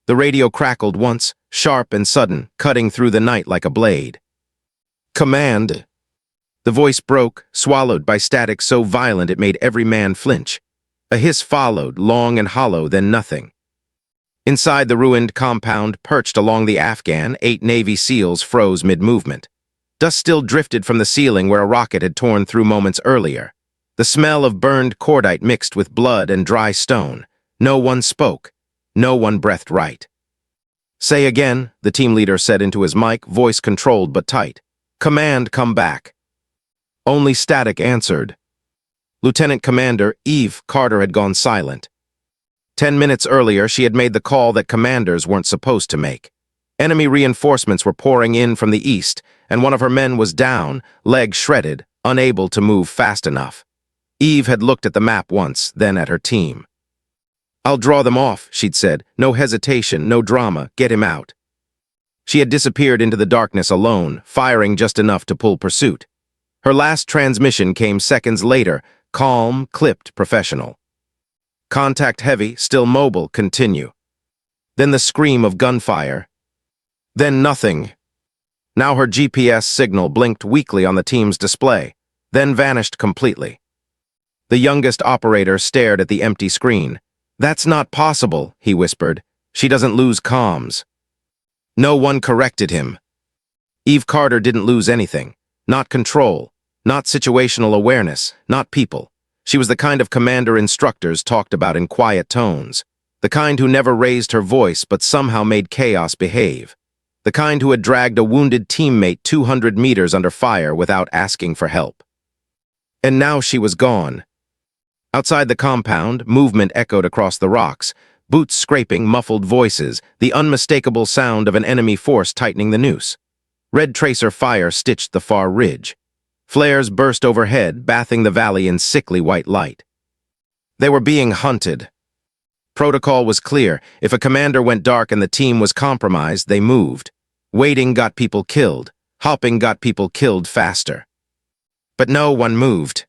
The radio crackled once, sharp and sudden, cutting through the night like a blade. "Command!" The voice broke, swallowed by static so violent it made every man flinch. A hiss followed, long and hollow, then nothing. Inside the ruined compound, perched along the Afghan, 8 Navy SEALs froze mid-movement. Dust still drifted from the ceiling where a rocket had torn through moments earlier. The smell of burned cordite mixed with blood and dry stone. No one spoke. No one breathed right. "Say again," the team leader said into his mic, voice controlled but tight. "Command, come back." Only static answered. Lieutenant Commander Eve Carter had gone silent. 10 minutes earlier, she had made the call that commanders weren't supposed to make. Enemy reinforcements were pouring in from the east, and one of her men was down, leg shredded, unable to move fast enough. Eve had looked at the map once, then at her team. "I'll draw them off," she'd said. "No hesitation, no drama, get him out." She had disappeared into the darkness alone, firing just enough to pull pursuit. Her last transmission came seconds later, calm, clipped, professional. "Contact heavy, still mobile, continue." Then the scream of gunfire. Then nothing. Now her GPS signal blinked weakly on the team's display, then vanished completely. The youngest operator stared at the empty screen. "That's not possible," he whispered. "She doesn't lose comms." No one corrected him. Eve Carter didn't lose anything. Not control, not situational awareness, not people. She was the kind of commander instructors talked about in quiet tones, the kind who never raised her voice but somehow made chaos behave, the kind who had dragged a wounded teammate 200 meters under fire without asking for help. And now she was gone. Outside the compound, movement echoed across the rocks, boots scraping, muffled voices, the unmistakable sound of an enemy force tightening the noose. Red tracer fire stitched the far ridge. Flares burst overhead, bathing the valley in sickly white light. They were being hunted. Protocol was clear. If a commander went dark and the team was compromised, they moved. Waiting got people killed. Hopping got people killed faster. But no one moved.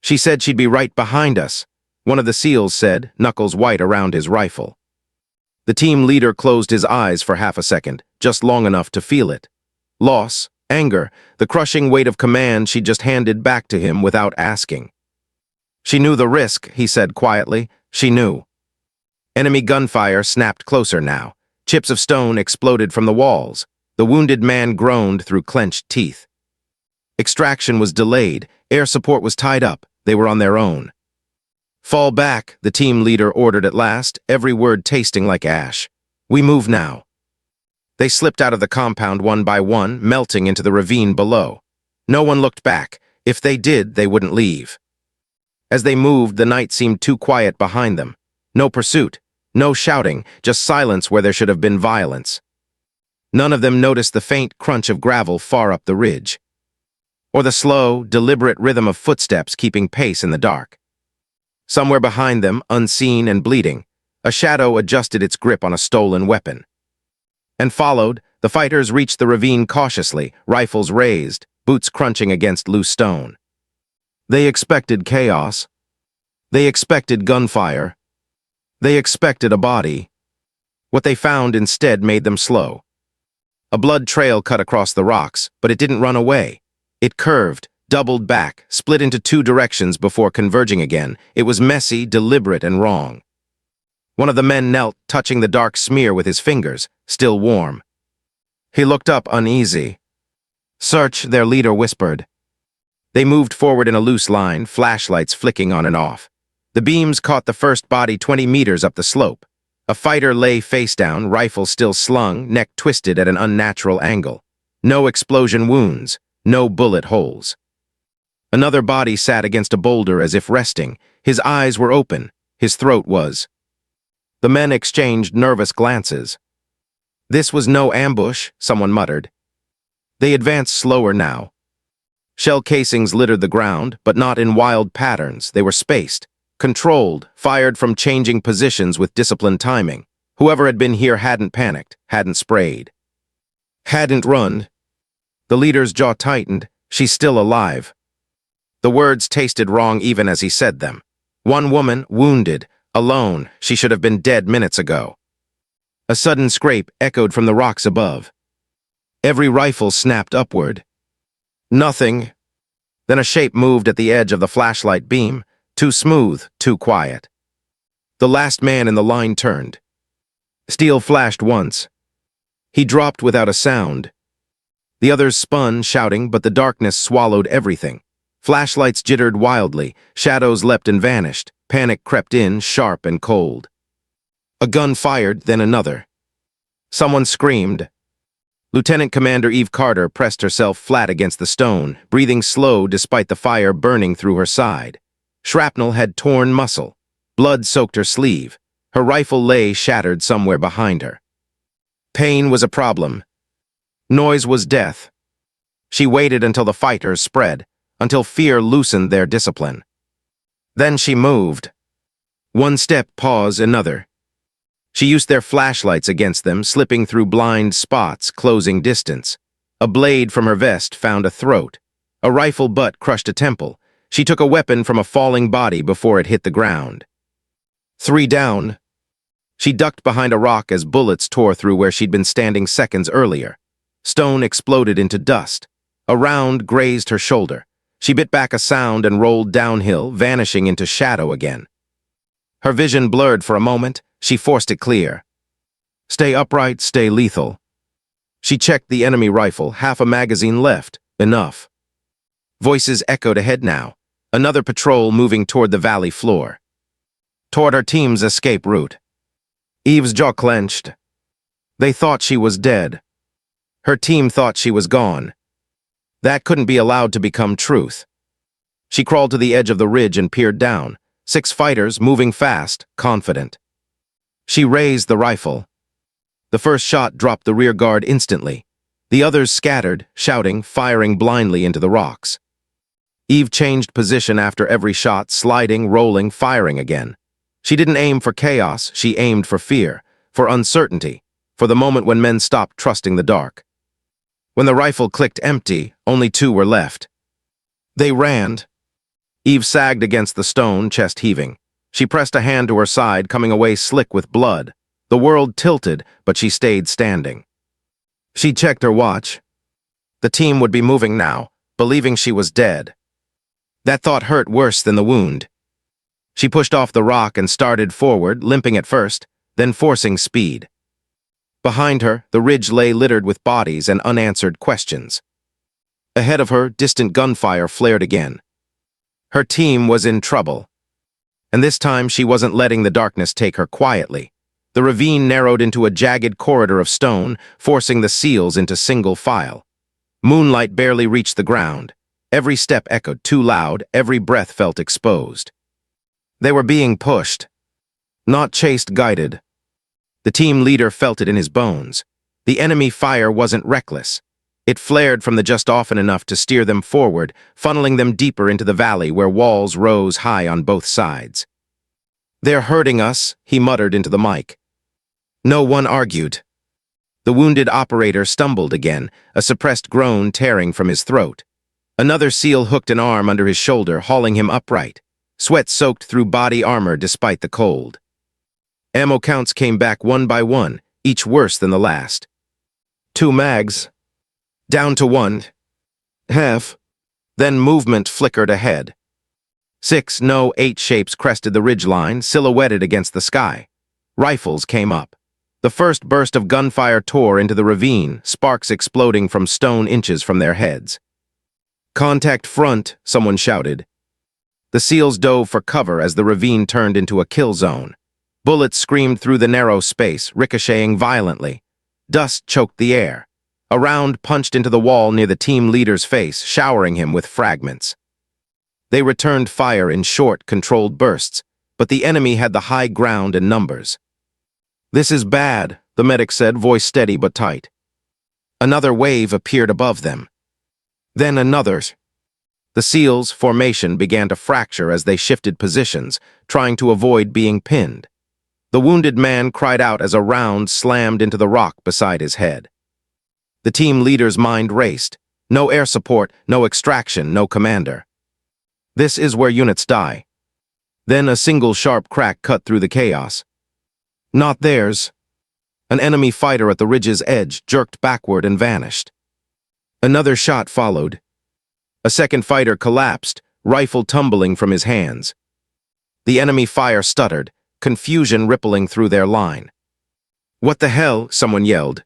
"She said she'd be right behind us," one of the SEALs said, knuckles white around his rifle. The team leader closed his eyes for half a second, just long enough to feel it. Loss, anger, the crushing weight of command she just handed back to him without asking. "She knew the risk," he said quietly. "She knew." Enemy gunfire snapped closer now. Chips of stone exploded from the walls. The wounded man groaned through clenched teeth. Extraction was delayed. Air support was tied up. They were on their own. "Fall back," the team leader ordered at last, every word tasting like ash. "We move now." They slipped out of the compound one by one, melting into the ravine below. No one looked back. If they did, they wouldn't leave. As they moved, the night seemed too quiet behind them. No pursuit, no shouting, just silence where there should have been violence. None of them noticed the faint crunch of gravel far up the ridge, or the slow, deliberate rhythm of footsteps keeping pace in the dark. Somewhere behind them, unseen and bleeding, a shadow adjusted its grip on a stolen weapon. And followed, the fighters reached the ravine cautiously, rifles raised, boots crunching against loose stone. They expected chaos. They expected gunfire. They expected a body. What they found instead made them slow. A blood trail cut across the rocks, but it didn't run away. It curved, doubled back, split into 2 directions before converging again. It was messy, deliberate, and wrong. One of the men knelt, touching the dark smear with his fingers, still warm. He looked up uneasy. "Search," their leader whispered. They moved forward in a loose line, flashlights flicking on and off. The beams caught the first body 20 meters up the slope. A fighter lay face down, rifle still slung, neck twisted at an unnatural angle. No explosion wounds, no bullet holes. Another body sat against a boulder as if resting. His eyes were open, his throat was. The men exchanged nervous glances. "This was no ambush," someone muttered. They advanced slower now. Shell casings littered the ground, but not in wild patterns. They were spaced, controlled, fired from changing positions with disciplined timing. Whoever had been here hadn't panicked, hadn't sprayed, hadn't run. The leader's jaw tightened. "She's still alive." The words tasted wrong even as he said them. One woman, wounded, alone. She should have been dead minutes ago. A sudden scrape echoed from the rocks above. Every rifle snapped upward. Nothing. Then a shape moved at the edge of the flashlight beam, too smooth, too quiet. The last man in the line turned. Steel flashed once. He dropped without a sound. The others spun, shouting, but the darkness swallowed everything. Flashlights jittered wildly, shadows leapt and vanished, panic crept in, sharp and cold. A gun fired, then another. Someone screamed. Lieutenant Commander Eve Carter pressed herself flat against the stone, breathing slow despite the fire burning through her side. Shrapnel had torn muscle. Blood soaked her sleeve. Her rifle lay shattered somewhere behind her. Pain was a problem. Noise was death. She waited until the fighters spread, until fear loosened their discipline. Then she moved. One step, pause, another. She used their flashlights against them, slipping through blind spots, closing distance. A blade from her vest found a throat. A rifle butt crushed a temple. She took a weapon from a falling body before it hit the ground. 3 down. She ducked behind a rock as bullets tore through where she'd been standing seconds earlier. Stone exploded into dust. A round grazed her shoulder. She bit back a sound and rolled downhill, vanishing into shadow again. Her vision blurred for a moment. She forced it clear. Stay upright, stay lethal. She checked the enemy rifle, half a magazine left. Enough. Voices echoed ahead now. Another patrol moving toward the valley floor. Toward her team's escape route. Eve's jaw clenched. They thought she was dead. Her team thought she was gone. That couldn't be allowed to become truth. She crawled to the edge of the ridge and peered down. 6 fighters, moving fast, confident. She raised the rifle. The first shot dropped the rear guard instantly. The others scattered, shouting, firing blindly into the rocks. Eve changed position after every shot, sliding, rolling, firing again. She didn't aim for chaos, she aimed for fear, for uncertainty, for the moment when men stopped trusting the dark. When the rifle clicked empty, only 2 were left. They ran. Eve sagged against the stone, chest heaving. She pressed a hand to her side, coming away slick with blood. The world tilted, but she stayed standing. She checked her watch. The team would be moving now, believing she was dead. That thought hurt worse than the wound. She pushed off the rock and started forward, limping at first, then forcing speed. Behind her, the ridge lay littered with bodies and unanswered questions. Ahead of her, distant gunfire flared again. Her team was in trouble. And this time she wasn't letting the darkness take her quietly. The ravine narrowed into a jagged corridor of stone, forcing the seals into single file. Moonlight barely reached the ground. Every step echoed too loud, every breath felt exposed. They were being pushed, not chased, guided. The team leader felt it in his bones. The enemy fire wasn't reckless. It flared from the just often enough to steer them forward, funneling them deeper into the valley where walls rose high on both sides. "They're hurting us," he muttered into the mic. No one argued. The wounded operator stumbled again, a suppressed groan tearing from his throat. Another SEAL hooked an arm under his shoulder, hauling him upright. Sweat soaked through body armor despite the cold. Ammo counts came back one by one, each worse than the last. 2 mags. Down to 1. Half. Then movement flickered ahead. 6, no, 8 shapes crested the ridgeline, silhouetted against the sky. Rifles came up. The first burst of gunfire tore into the ravine, sparks exploding from stone inches from their heads. "Contact front," someone shouted. The SEALs dove for cover as the ravine turned into a kill zone. Bullets screamed through the narrow space, ricocheting violently. Dust choked the air. A round punched into the wall near the team leader's face, showering him with fragments. They returned fire in short, controlled bursts, but the enemy had the high ground and numbers. "This is bad," the medic said, voice steady but tight. Another wave appeared above them. Then another. The SEALs' formation began to fracture as they shifted positions, trying to avoid being pinned. The wounded man cried out as a round slammed into the rock beside his head. The team leader's mind raced. No air support, no extraction, no commander. This is where units die. Then a single sharp crack cut through the chaos. Not theirs. An enemy fighter at the ridge's edge jerked backward and vanished. Another shot followed. A second fighter collapsed, rifle tumbling from his hands. The enemy fire stuttered, confusion rippling through their line. "What the hell?" someone yelled.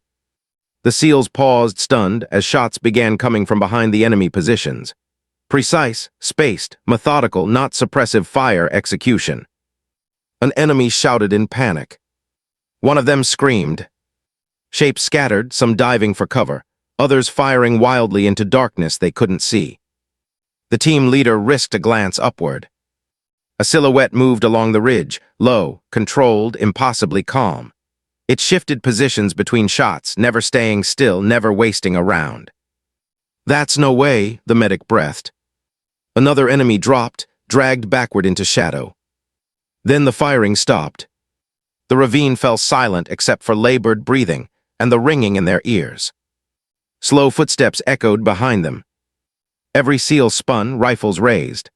The SEALs paused, stunned, as shots began coming from behind the enemy positions. Precise, spaced, methodical, not suppressive fire execution. An enemy shouted in panic. One of them screamed. Shapes scattered, some diving for cover, others firing wildly into darkness they couldn't see. The team leader risked a glance upward. A silhouette moved along the ridge, low, controlled, impossibly calm. It shifted positions between shots, never staying still, never wasting a round. "That's no way," the medic breathed. Another enemy dropped, dragged backward into shadow. Then the firing stopped. The ravine fell silent except for labored breathing and the ringing in their ears. Slow footsteps echoed behind them. Every SEAL spun, rifles raised.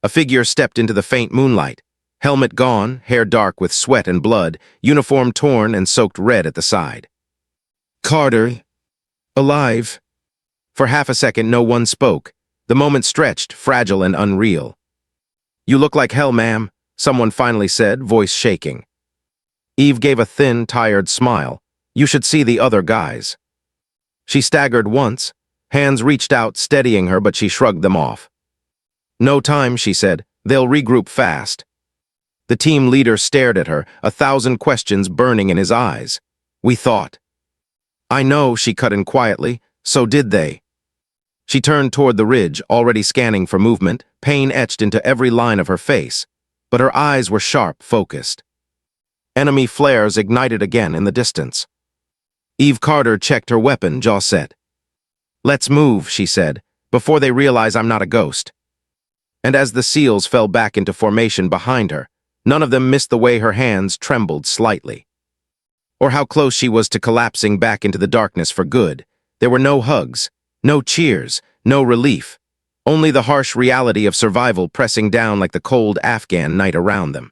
A figure stepped into the faint moonlight, helmet gone, hair dark with sweat and blood, uniform torn and soaked red at the side. "Carter, alive." For half a second, no one spoke. The moment stretched, fragile and unreal. "You look like hell, ma'am," someone finally said, voice shaking. Eve gave a thin, tired smile. "You should see the other guys." She staggered once. Hands reached out, steadying her, but she shrugged them off. "No time," she said. "They'll regroup fast." The team leader stared at her, 1,000 questions burning in his eyes. "We thought." "I know," she cut in quietly. "So did they." She turned toward the ridge, already scanning for movement, pain etched into every line of her face. But her eyes were sharp, focused. Enemy flares ignited again in the distance. Eve Carter checked her weapon, jaw set. "Let's move," she said, "before they realize I'm not a ghost." And as the SEALs fell back into formation behind her, none of them missed the way her hands trembled slightly. Or how close she was to collapsing back into the darkness for good. There were no hugs, no cheers, no relief. Only the harsh reality of survival pressing down like the cold Afghan night around them.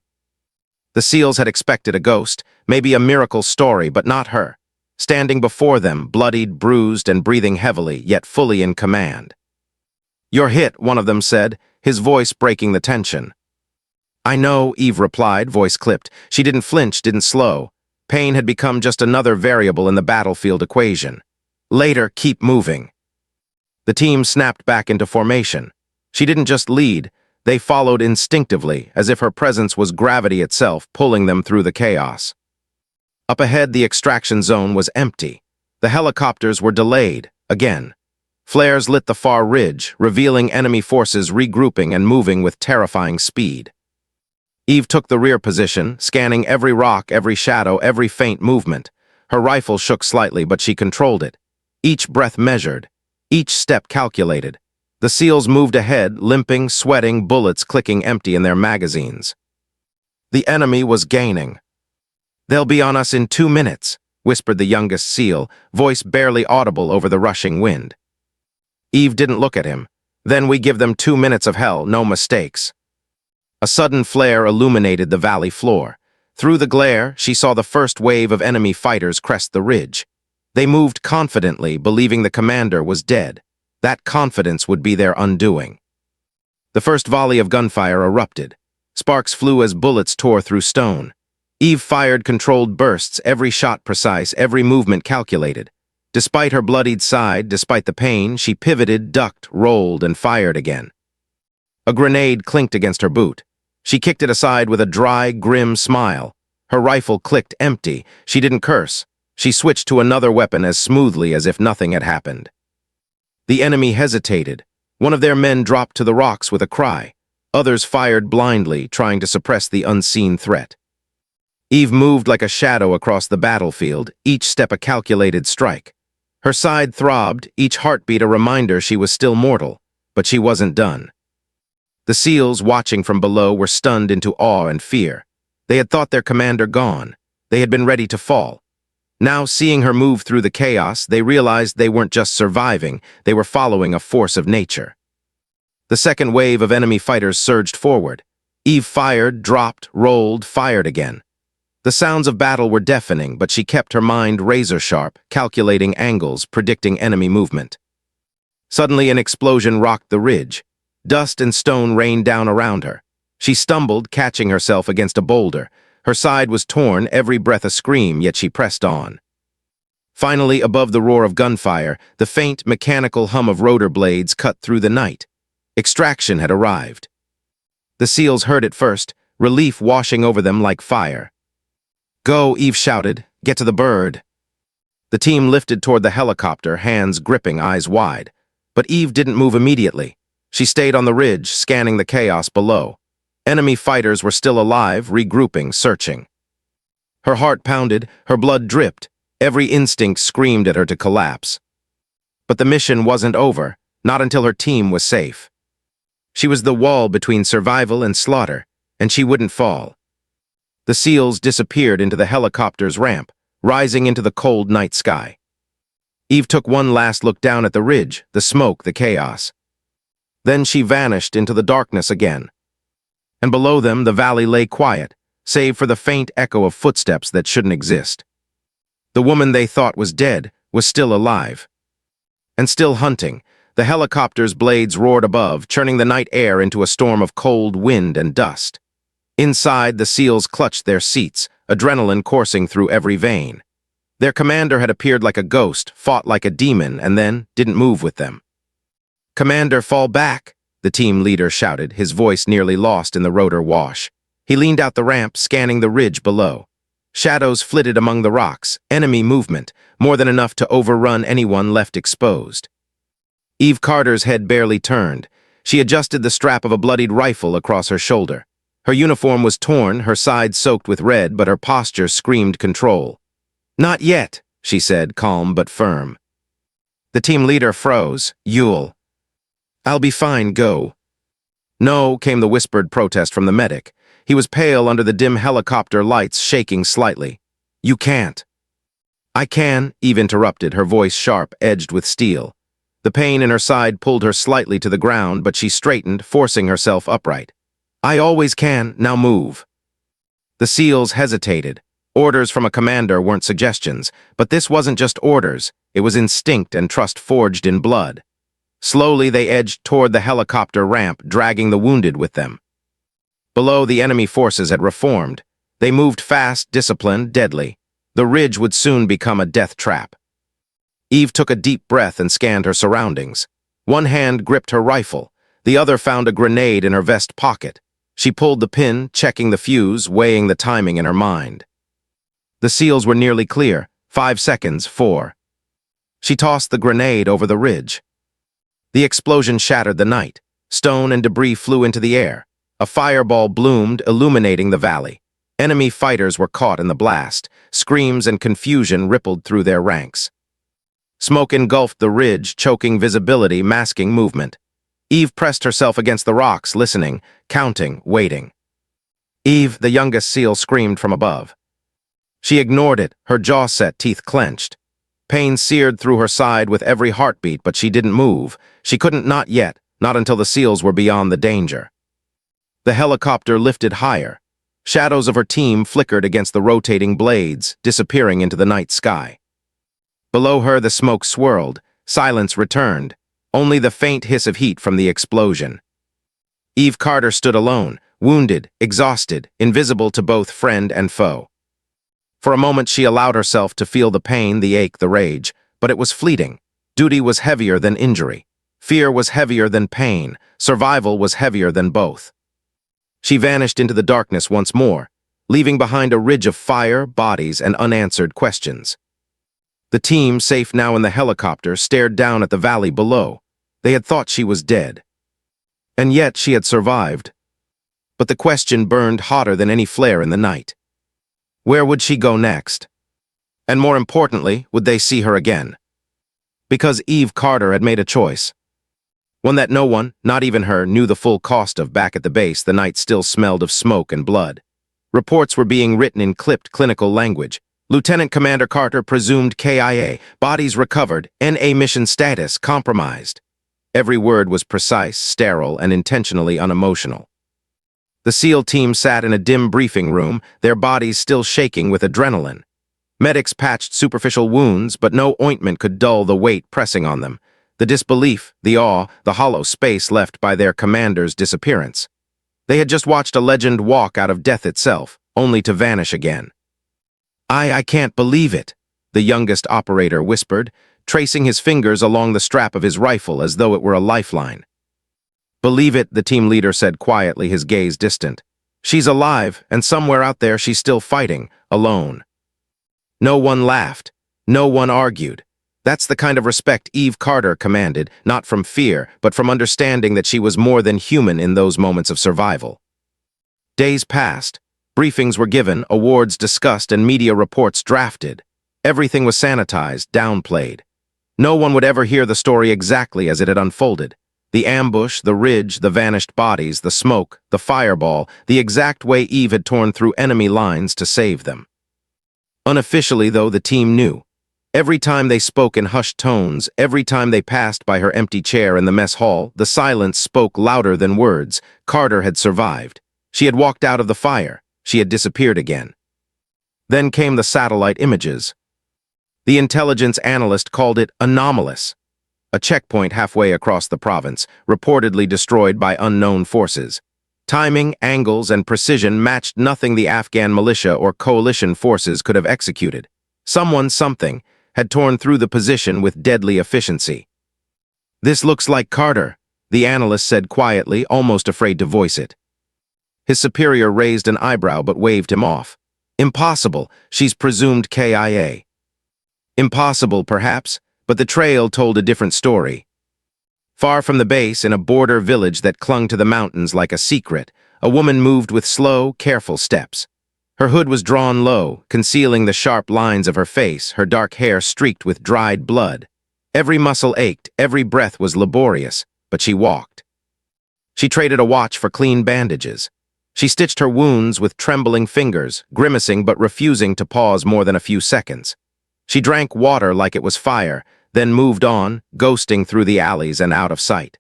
The SEALs had expected a ghost, maybe a miracle story, but not her. Standing before them, bloodied, bruised, and breathing heavily, yet fully in command. "You're hit," one of them said, his voice breaking the tension. "I know," Eve replied, voice clipped. She didn't flinch, didn't slow. Pain had become just another variable in the battlefield equation. "Later, keep moving." The team snapped back into formation. She didn't just lead, they followed instinctively, as if her presence was gravity itself pulling them through the chaos. Up ahead, the extraction zone was empty. The helicopters were delayed, again. Flares lit the far ridge, revealing enemy forces regrouping and moving with terrifying speed. Eve took the rear position, scanning every rock, every shadow, every faint movement. Her rifle shook slightly, but she controlled it. Each breath measured, each step calculated. The SEALs moved ahead, limping, sweating, bullets clicking empty in their magazines. The enemy was gaining. "They'll be on us in 2 minutes," whispered the youngest SEAL, voice barely audible over the rushing wind. Eve didn't look at him. "Then we give them 2 minutes of hell, no mistakes." A sudden flare illuminated the valley floor. Through the glare, she saw the first wave of enemy fighters crest the ridge. They moved confidently, believing the commander was dead. That confidence would be their undoing. The first volley of gunfire erupted. Sparks flew as bullets tore through stone. Eve fired controlled bursts, every shot precise, every movement calculated. Despite her bloodied side, despite the pain, she pivoted, ducked, rolled, and fired again. A grenade clinked against her boot. She kicked it aside with a dry, grim smile. Her rifle clicked empty. She didn't curse. She switched to another weapon as smoothly as if nothing had happened. The enemy hesitated. One of their men dropped to the rocks with a cry. Others fired blindly, trying to suppress the unseen threat. Eve moved like a shadow across the battlefield, each step a calculated strike. Her side throbbed, each heartbeat a reminder she was still mortal, but she wasn't done. The SEALs, watching from below, were stunned into awe and fear. They had thought their commander gone. They had been ready to fall. Now, seeing her move through the chaos, they realized they weren't just surviving, they were following a force of nature. The second wave of enemy fighters surged forward. Eve fired, dropped, rolled, fired again. The sounds of battle were deafening, but she kept her mind razor-sharp, calculating angles, predicting enemy movement. Suddenly, an explosion rocked the ridge. Dust and stone rained down around her. She stumbled, catching herself against a boulder. Her side was torn, every breath a scream, yet she pressed on. Finally, above the roar of gunfire, the faint, mechanical hum of rotor blades cut through the night. Extraction had arrived. The SEALs heard it first, relief washing over them like fire. "Go," Eve shouted. "Get to the bird." The team lifted toward the helicopter, hands gripping, eyes wide. But Eve didn't move immediately. She stayed on the ridge, scanning the chaos below. Enemy fighters were still alive, regrouping, searching. Her heart pounded, her blood dripped. Every instinct screamed at her to collapse. But the mission wasn't over, not until her team was safe. She was the wall between survival and slaughter, and she wouldn't fall. The SEALs disappeared into the helicopter's ramp, rising into the cold night sky. Eve took one last look down at the ridge, the smoke, the chaos. Then she vanished into the darkness again. And below them, the valley lay quiet, save for the faint echo of footsteps that shouldn't exist. The woman they thought was dead was still alive. And still hunting. The helicopter's blades roared above, churning the night air into a storm of cold wind and dust. Inside, the SEALs clutched their seats, adrenaline coursing through every vein. Their commander had appeared like a ghost, fought like a demon, and then didn't move with them. "Commander, fall back," the team leader shouted, his voice nearly lost in the rotor wash. He leaned out the ramp, scanning the ridge below. Shadows flitted among the rocks, enemy movement, more than enough to overrun anyone left exposed. Eve Carter's head barely turned. She adjusted the strap of a bloodied rifle across her shoulder. Her uniform was torn, her side soaked with red, but her posture screamed control. "Not yet," she said, calm but firm. The team leader froze. "You'll..." "I'll be fine, go." "No," came the whispered protest from the medic. He was pale under the dim helicopter lights, shaking slightly. "You can't." "I can," Eve interrupted, her voice sharp, edged with steel. The pain in her side pulled her slightly to the ground, but she straightened, forcing herself upright. "I always can, now move." The SEALs hesitated. Orders from a commander weren't suggestions, but this wasn't just orders. It was instinct and trust forged in blood. Slowly, they edged toward the helicopter ramp, dragging the wounded with them. Below, the enemy forces had reformed. They moved fast, disciplined, deadly. The ridge would soon become a death trap. Eve took a deep breath and scanned her surroundings. One hand gripped her rifle. The other found a grenade in her vest pocket. She pulled the pin, checking the fuse, weighing the timing in her mind. The SEALs were nearly clear. 5 seconds, 4. She tossed the grenade over the ridge. The explosion shattered the night. Stone and debris flew into the air. A fireball bloomed, illuminating the valley. Enemy fighters were caught in the blast. Screams and confusion rippled through their ranks. Smoke engulfed the ridge, choking visibility, masking movement. Eve pressed herself against the rocks, listening, counting, waiting. "Eve," the youngest SEAL screamed from above. She ignored it, her jaw set, teeth clenched. Pain seared through her side with every heartbeat, but she didn't move. She couldn't, not yet, not until the SEALs were beyond the danger. The helicopter lifted higher. Shadows of her team flickered against the rotating blades, disappearing into the night sky. Below her, the smoke swirled. Silence returned. Only the faint hiss of heat from the explosion. Eve Carter stood alone, wounded, exhausted, invisible to both friend and foe. For a moment, she allowed herself to feel the pain, the ache, the rage, but it was fleeting. Duty was heavier than injury. Fear was heavier than pain. Survival was heavier than both. She vanished into the darkness once more, leaving behind a ridge of fire, bodies, and unanswered questions. The team, safe now in the helicopter, stared down at the valley below. They had thought she was dead. And yet she had survived. But the question burned hotter than any flare in the night. Where would she go next? And more importantly, would they see her again? Because Eve Carter had made a choice. One that no one, not even her, knew the full cost of. Back at the base, the night still smelled of smoke and blood. Reports were being written in clipped clinical language. Lieutenant Commander Carter presumed KIA, bodies recovered, NA mission status compromised. Every word was precise, sterile, and intentionally unemotional. The SEAL team sat in a dim briefing room, their bodies still shaking with adrenaline. Medics patched superficial wounds, but no ointment could dull the weight pressing on them. The disbelief, the awe, the hollow space left by their commander's disappearance. They had just watched a legend walk out of death itself, only to vanish again. I can't believe it," the youngest operator whispered, tracing his fingers along the strap of his rifle as though it were a lifeline. "Believe it," the team leader said quietly, his gaze distant. "She's alive, and somewhere out there she's still fighting, alone." No one laughed. No one argued. That's the kind of respect Eve Carter commanded, not from fear, but from understanding that she was more than human in those moments of survival. Days passed. Briefings were given, awards discussed, and media reports drafted. Everything was sanitized, downplayed. No one would ever hear the story exactly as it had unfolded. The ambush, the ridge, the vanished bodies, the smoke, the fireball, the exact way Eve had torn through enemy lines to save them. Unofficially, though, the team knew. Every time they spoke in hushed tones, every time they passed by her empty chair in the mess hall, the silence spoke louder than words. Carter had survived. She had walked out of the fire. She had disappeared again. Then came the satellite images. The intelligence analyst called it anomalous. A checkpoint halfway across the province, reportedly destroyed by unknown forces. Timing, angles, and precision matched nothing the Afghan militia or coalition forces could have executed. Something, had torn through the position with deadly efficiency. "This looks like Carter," the analyst said quietly, almost afraid to voice it. His superior raised an eyebrow but waved him off. "Impossible, she's presumed KIA." Impossible, perhaps, but the trail told a different story. Far from the base, in a border village that clung to the mountains like a secret, a woman moved with slow, careful steps. Her hood was drawn low, concealing the sharp lines of her face, her dark hair streaked with dried blood. Every muscle ached, every breath was laborious, but she walked. She traded a watch for clean bandages. She stitched her wounds with trembling fingers, grimacing but refusing to pause more than a few seconds. She drank water like it was fire, then moved on, ghosting through the alleys and out of sight.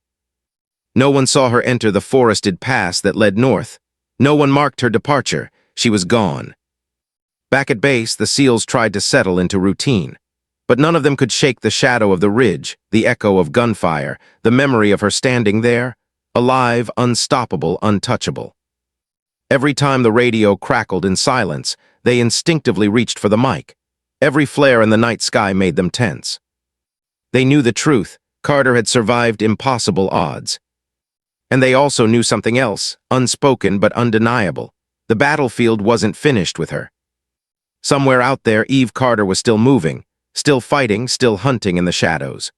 No one saw her enter the forested pass that led north. No one marked her departure. She was gone. Back at base, the SEALs tried to settle into routine. But none of them could shake the shadow of the ridge, the echo of gunfire, the memory of her standing there, alive, unstoppable, untouchable. Every time the radio crackled in silence, they instinctively reached for the mic. Every flare in the night sky made them tense. They knew the truth. Carter had survived impossible odds. And they also knew something else, unspoken but undeniable. The battlefield wasn't finished with her. Somewhere out there, Eve Carter was still moving, still fighting, still hunting in the shadows.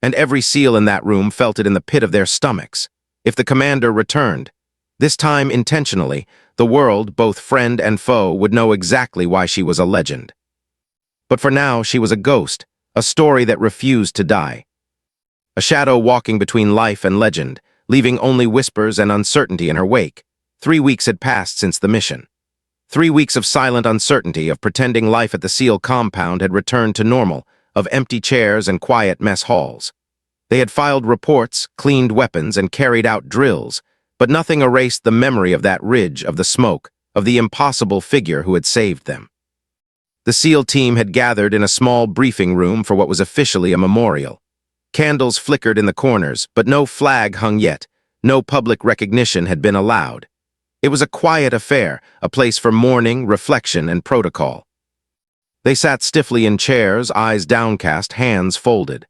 And every SEAL in that room felt it in the pit of their stomachs. If the commander returned, this time intentionally, the world, both friend and foe, would know exactly why she was a legend. But for now, she was a ghost, a story that refused to die. A shadow walking between life and legend, leaving only whispers and uncertainty in her wake. 3 weeks had passed since the mission. 3 weeks of silent uncertainty, of pretending life at the SEAL compound had returned to normal, of empty chairs and quiet mess halls. They had filed reports, cleaned weapons, and carried out drills, but nothing erased the memory of that ridge, of the smoke, of the impossible figure who had saved them. The SEAL team had gathered in a small briefing room for what was officially a memorial. Candles flickered in the corners, but no flag hung yet. No public recognition had been allowed. It was a quiet affair, a place for mourning, reflection, and protocol. They sat stiffly in chairs, eyes downcast, hands folded.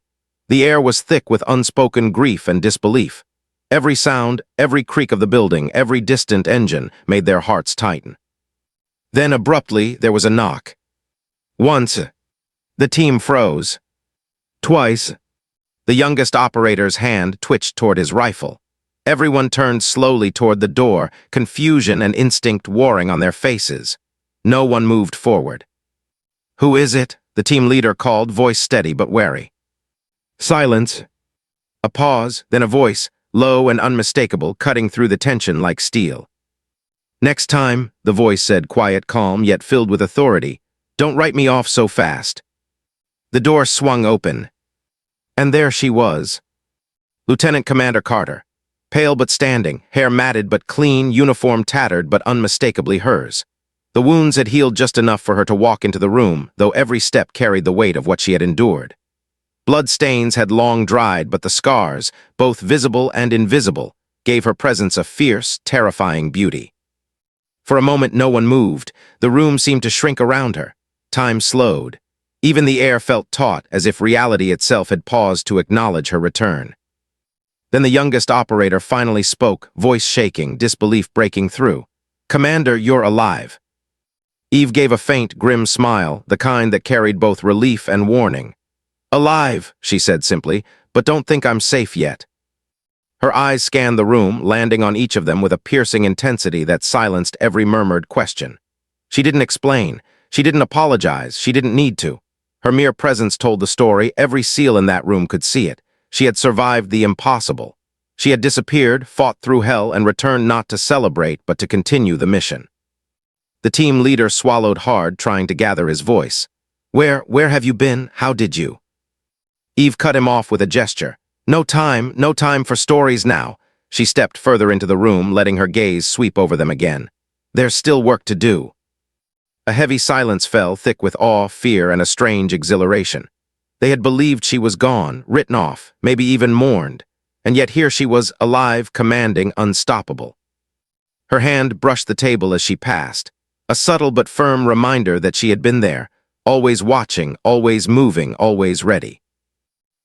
The air was thick with unspoken grief and disbelief. Every sound, every creak of the building, every distant engine made their hearts tighten. Then abruptly, there was a knock. Once, the team froze. Twice, the youngest operator's hand twitched toward his rifle. Everyone turned slowly toward the door, confusion and instinct warring on their faces. No one moved forward. "Who is it?" the team leader called, voice steady but wary. Silence. A pause, then a voice, low and unmistakable, cutting through the tension like steel. "Next time," the voice said, quiet, calm, yet filled with authority, "don't write me off so fast." The door swung open. And there she was. Lieutenant Commander Carter. Pale but standing, hair matted but clean, uniform tattered but unmistakably hers. The wounds had healed just enough for her to walk into the room, though every step carried the weight of what she had endured. Blood stains had long dried, but the scars, both visible and invisible, gave her presence a fierce, terrifying beauty. For a moment no one moved. The room seemed to shrink around her. Time slowed. Even the air felt taut, as if reality itself had paused to acknowledge her return. Then the youngest operator finally spoke, voice shaking, disbelief breaking through. "Commander, you're alive." Eve gave a faint, grim smile, the kind that carried both relief and warning. "Alive," she said simply, "but don't think I'm safe yet." Her eyes scanned the room, landing on each of them with a piercing intensity that silenced every murmured question. She didn't explain. She didn't apologize. She didn't need to. Her mere presence told the story. Every seal in that room could see it. She had survived the impossible. She had disappeared, fought through hell, and returned not to celebrate, but to continue the mission. The team leader swallowed hard, trying to gather his voice. Where have you been? How did you?" Eve cut him off with a gesture. No time for stories now." She stepped further into the room, letting her gaze sweep over them again. "There's still work to do." A heavy silence fell, thick with awe, fear, and a strange exhilaration. They had believed she was gone, written off, maybe even mourned, and yet here she was, alive, commanding, unstoppable. Her hand brushed the table as she passed, a subtle but firm reminder that she had been there, always watching, always moving, always ready.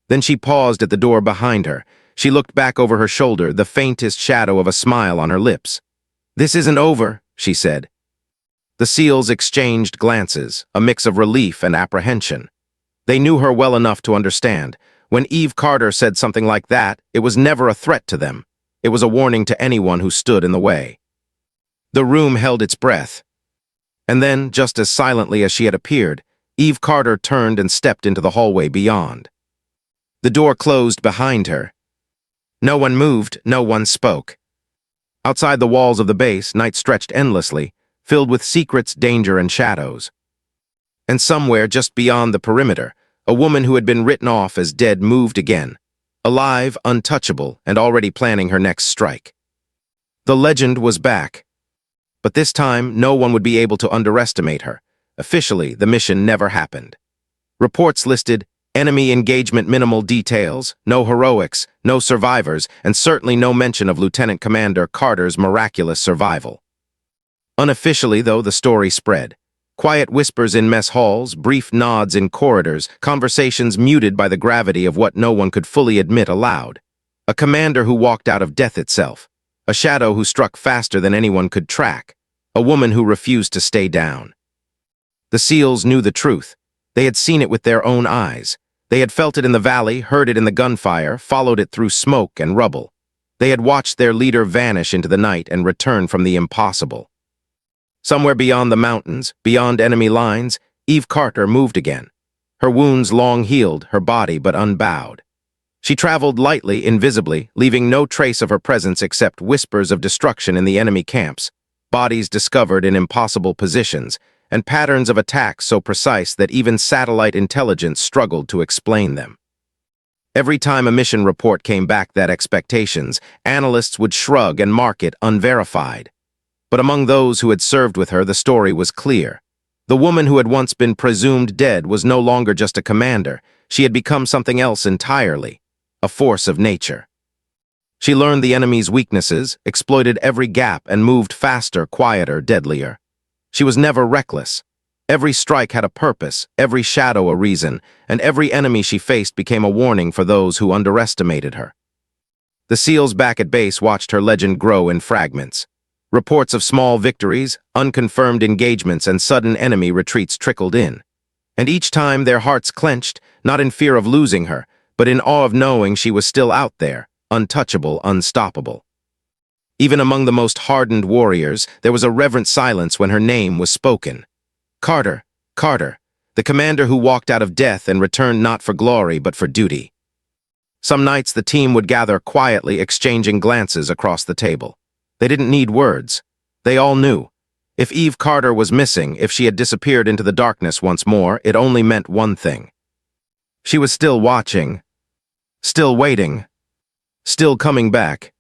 Then she paused at the door behind her. She looked back over her shoulder, the faintest shadow of a smile on her lips. "This isn't over," she said. The SEALs exchanged glances, a mix of relief and apprehension. They knew her well enough to understand. When Eve Carter said something like that, it was never a threat to them. It was a warning to anyone who stood in the way. The room held its breath. And then, just as silently as she had appeared, Eve Carter turned and stepped into the hallway beyond. The door closed behind her. No one moved, no one spoke. Outside the walls of the base, night stretched endlessly, filled with secrets, danger, and shadows. And somewhere just beyond the perimeter, a woman who had been written off as dead moved again, alive, untouchable, and already planning her next strike. The legend was back. But this time, no one would be able to underestimate her. Officially, the mission never happened. Reports listed enemy engagement, minimal details, no heroics, no survivors, and certainly no mention of Lieutenant Commander Carter's miraculous survival. Unofficially, though, the story spread. Quiet whispers in mess halls, brief nods in corridors, conversations muted by the gravity of what no one could fully admit aloud. A commander who walked out of death itself. A shadow who struck faster than anyone could track. A woman who refused to stay down. The SEALs knew the truth. They had seen it with their own eyes. They had felt it in the valley, heard it in the gunfire, followed it through smoke and rubble. They had watched their leader vanish into the night and return from the impossible. Somewhere beyond the mountains, beyond enemy lines, Eve Carter moved again. Her wounds long healed, her body but unbowed. She traveled lightly, invisibly, leaving no trace of her presence except whispers of destruction in the enemy camps, bodies discovered in impossible positions, and patterns of attacks so precise that even satellite intelligence struggled to explain them. Every time a mission report came back that expectations, analysts would shrug and mark it unverified. But among those who had served with her, the story was clear. The woman who had once been presumed dead was no longer just a commander. She had become something else entirely, a force of nature. She learned the enemy's weaknesses, exploited every gap, and moved faster, quieter, deadlier. She was never reckless. Every strike had a purpose, every shadow a reason, and every enemy she faced became a warning for those who underestimated her. The SEALs back at base watched her legend grow in fragments. Reports of small victories, unconfirmed engagements, and sudden enemy retreats trickled in. And each time their hearts clenched, not in fear of losing her, but in awe of knowing she was still out there, untouchable, unstoppable. Even among the most hardened warriors, there was a reverent silence when her name was spoken. Carter, Carter, the commander who walked out of death and returned not for glory but for duty. Some nights the team would gather quietly, exchanging glances across the table. They didn't need words. They all knew. If Eve Carter was missing, if she had disappeared into the darkness once more, it only meant one thing. She was still watching, still waiting, still coming back.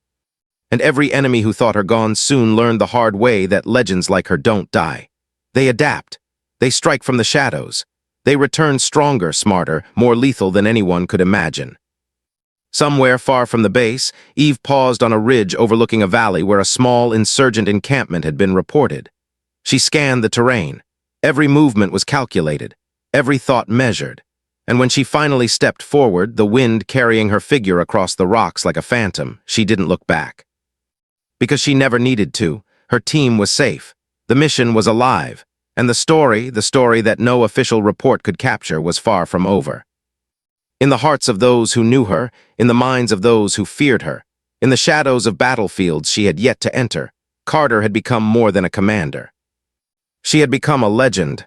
and every enemy who thought her gone soon learned the hard way that legends like her don't die. They adapt. They strike from the shadows. They return stronger, smarter, more lethal than anyone could imagine. Somewhere far from the base, Eve paused on a ridge overlooking a valley where a small insurgent encampment had been reported. She scanned the terrain. Every movement was calculated, every thought measured, and when she finally stepped forward, the wind carrying her figure across the rocks like a phantom, she didn't look back. Because she never needed to, her team was safe, the mission was alive, and the story that no official report could capture, was far from over. In the hearts of those who knew her, in the minds of those who feared her, in the shadows of battlefields she had yet to enter, Carter had become more than a commander. She had become a legend,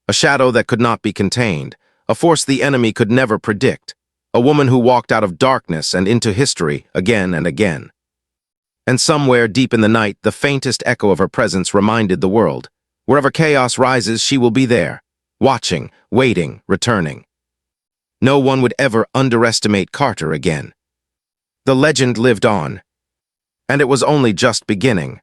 a shadow that could not be contained, a force the enemy could never predict, a woman who walked out of darkness and into history again and again. And somewhere deep in the night, the faintest echo of her presence reminded the world, wherever chaos rises, she will be there, watching, waiting, returning. No one would ever underestimate Carter again. The legend lived on, and it was only just beginning.